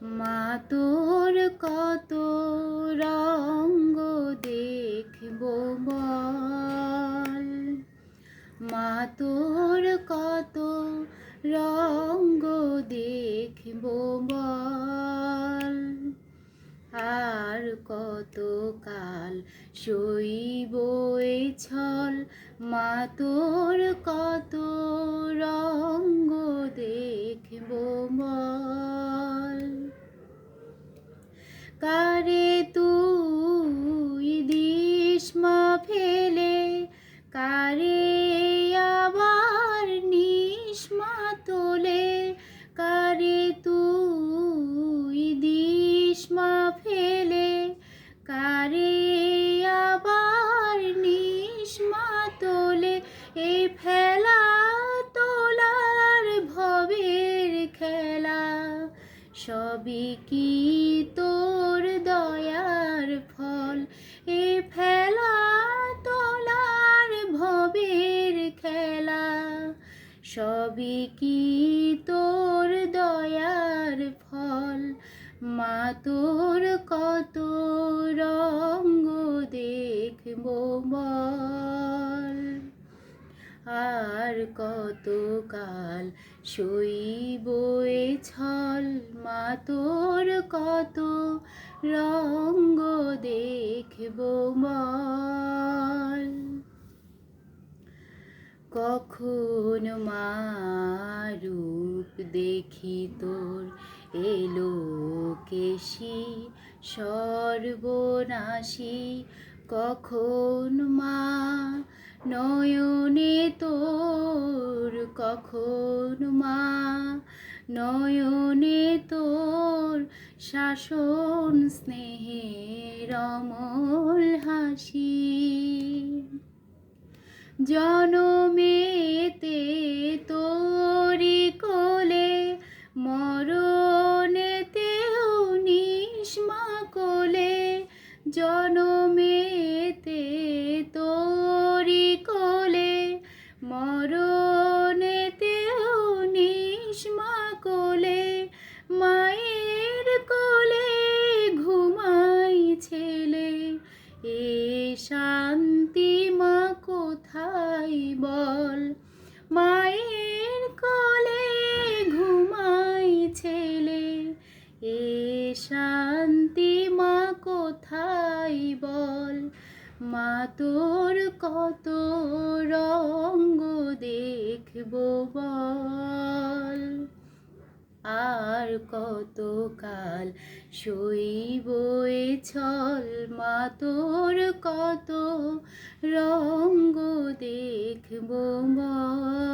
মা তোর কত রঙ্গ দেখব বল, মা তোর কত রঙ্গ দেখব বল, আর কত কাল সইব এই ছল, মা তোর কত রঙ্গ দেখব বল। কারে তুই দিস মা ফেলে, কারে আবার নিস মা তোলে, কারে তুই দিস মা ফেলে, কারে আবার নিস মা তোলে। এই ফেলা তোলার ভবের খেলা, সবই কি তোর দয়ার ফল। এ ফেলা তোলার ভবের খেলা, সবই কি তোর দয়ার ফল। মা তোর কত রঙ্গ দেখব বল, আর কত কাল সইব এ ছল, মা তোর কত রঙ্গ দেখব বল। কখন মা রূপ দেখি তোর এলো কেশি সর্বনাশী, কখন মা নয়নে তোর, কখন মা নয়নে তোর শাসন স্নেহের অমল হাসি। জনমেতে তোরি কোলে, মরণেতেও নিস মা কোলে, জনমেতে তোরি কোলে, মরণেতেও নিস মা কোলে। মায়ের কোলে ঘুমাই ছেলে, এ শান্তি মা কোথায় বল। মায়ের কোলে ঘুমাই ছেলে, এ শান্তি মা কোথায় বল। মা তোর কত রঙ্গ দেখব বল, আর কত কাল সইব এ ছল, মা তোর কত রঙ্গ দেখব বল।